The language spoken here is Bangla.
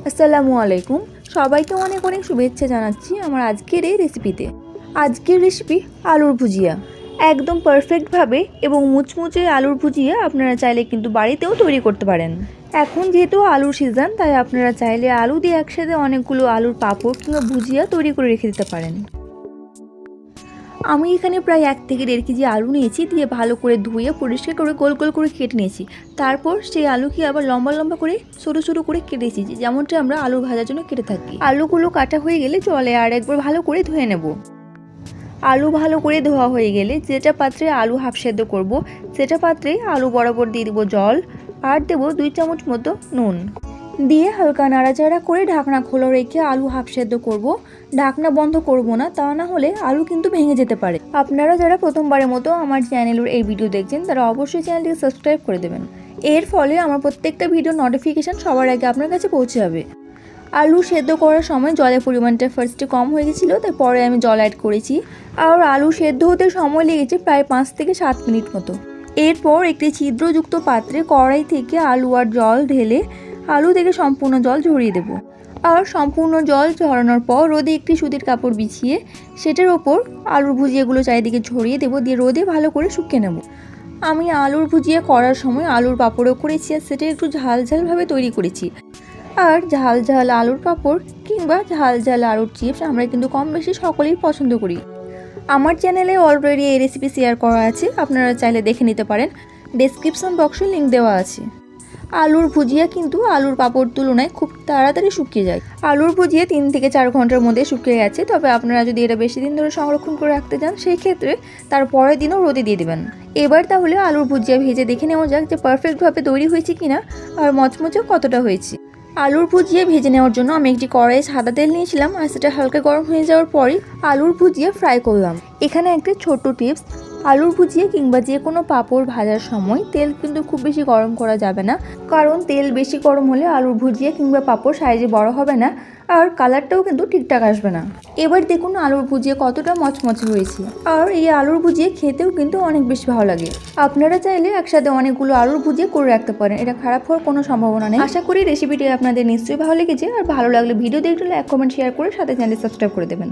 আসসালামু আলাইকুম। সবাইকে অনেক অনেক শুভেচ্ছা জানাচ্ছি আমার আজকের এই রেসিপিতে। আজকের রেসিপি আলুর ভুজিয়া। একদম পারফেক্টভাবে এবং মুচমুচে আলুর ভুজিয়া আপনারা চাইলে কিন্তু বাড়িতেও তৈরি করতে পারেন। এখন যেহেতু আলুর সিজন, তাই আপনারা চাইলে আলু দিয়ে একসাথে অনেকগুলো আলুর পাঁপড় কিংবা ভুজিয়া তৈরি করে রেখে দিতে পারেন। আমি এখানে প্রায় 1 থেকে 1.5 কেজি আলু নিয়েছি, দিয়ে ভালো করে ধুয়ে পরিষ্কার করে গোল গোল করে কেটে নিয়েছি। তারপর সেই আলুকে আবার লম্বা লম্বা করে ছোটো ছোটো করে কেটেছি, যেমনটা আমরা আলু ভাজার জন্য কেটে থাকি। আলুগুলো কাটা হয়ে গেলে জলে আর একবার ভালো করে ধুয়ে নেব। আলু ভালো করে ধোয়া হয়ে গেলে যেটা পাত্রে আলু হাফ সেদ্ধ করব, সেটা পাত্রে আলু বরাবর দিয়ে দেবো জল আর দেবো 2 চামচ মতো নুন, দিয়ে হালকা নাড়াচাড়া করে ঢাকনা খোলা রেখে আলু হাফ সেদ্ধ করব। ঢাকনা বন্ধ করব না, তা না হলে আলু কিন্তু ভেঙে যেতে পারে। আপনারা যারা প্রথমবারের মতো আমার চ্যানেলের এই ভিডিও দেখছেন, তারা অবশ্যই চ্যানেলটিকে সাবস্ক্রাইব করে দেবেন। এর ফলে আমার প্রত্যেকটা ভিডিও নোটিফিকেশান সবার আগে আপনার কাছে পৌঁছে যাবে। আলু সেদ্ধ করার সময় জলের পরিমাণটা ফার্স্টে কম হয়ে গেছিলো, তাই পরে আমি জল অ্যাড করেছি। আর আলু সেদ্ধ হতে সময় লেগেছে প্রায় 5 থেকে 7 মিনিট মতো। এরপর একটি ছিদ্রযুক্ত পাত্রে কড়াই থেকে আলু আর জল ঢেলে আলু থেকে সম্পূর্ণ জল ঝরিয়ে দেব। আর সম্পূর্ণ জল ঝরানোর পর রোদে একটি সুতির কাপড় বিছিয়ে সেটার ওপর আলুর ভুজিয়াগুলো চারিদিকে ছড়িয়ে দেব, দিয়ে রোদে ভালো করে শুকিয়ে নেব। আমি আলুর ভুজিয়া করার সময় আলুর পাঁপড়ও করেছি, আর সেটা একটু ঝাল ঝালভাবে তৈরি করেছি। আর ঝাল ঝাল আলুর পাঁপড় কিংবা ঝাল ঝাল আলুর চিপস আমরা কিন্তু কম বেশি সকলেই পছন্দ করি। আমার চ্যানেলে অলরেডি এই রেসিপি শেয়ার করা আছে, আপনারা চাইলে দেখে নিতে পারেন। ডেসক্রিপশন বক্সে লিঙ্ক দেওয়া আছে। আলুর ভুজিয়া কিন্তু আলুর পাঁপড় তুলনায় খুব তাড়াতাড়ি শুকিয়ে যায়। আলুর ভুজিয়া 3 থেকে 4 ঘন্টার মধ্যে শুকিয়ে গেছে, তবে আপনারা যদি এটা বেশি দিন ধরে সংরক্ষণ করে রাখতে চান, সেই ক্ষেত্রে তার পরের দিনও রোদে দিয়ে দেবেন। এবার তাহলে আলুর ভুজিয়া ভেজে দেখে নেওয়া যাক যে পারফেক্টভাবে তৈরি হয়েছে কিনা আর মচমচে কতটা হয়েছে। আলুর ভুজিয়া ভেজে নেওয়ার জন্য আমি একটি কড়াইয়ে সাদা তেল নিয়েছিলাম, আর সেটা হালকা গরম হয়ে যাওয়ার পরই আলুর ভুজিয়া ফ্রাই করলাম। এখানে একটা ছোট্ট টিপস, আলুর ভুজিয়া কিংবা যে কোনো পাঁপড় ভাজার সময় তেল কিন্তু খুব বেশি গরম করা যাবে না, কারণ তেল বেশি গরম হলে আলুর ভুজিয়া কিংবা পাঁপড় সাইজে বড় হবে না আর কালারটাও কিন্তু ঠিকঠাক আসবে না। এবার দেখুন আলুর ভুজিয়া কতটা মচমচে হয়েছে, আর এই আলুর ভুজিয়া খেতেও কিন্তু অনেক বেশি ভালো লাগে। আপনারা চাইলে একসাথে অনেকগুলো আলুর ভুজিয়া করে রাখতে পারেন, এটা খারাপ হওয়ার কোনো সম্ভাবনা নেই। আশা করি রেসিপিটি আপনাদের নিশ্চয়ই ভালো লেগেছে, আর ভালো লাগলে ভিডিও দেখলে লাইক কমেন্ট শেয়ার করে সাথে চ্যানেল সাবস্ক্রাইব করে দেবেন।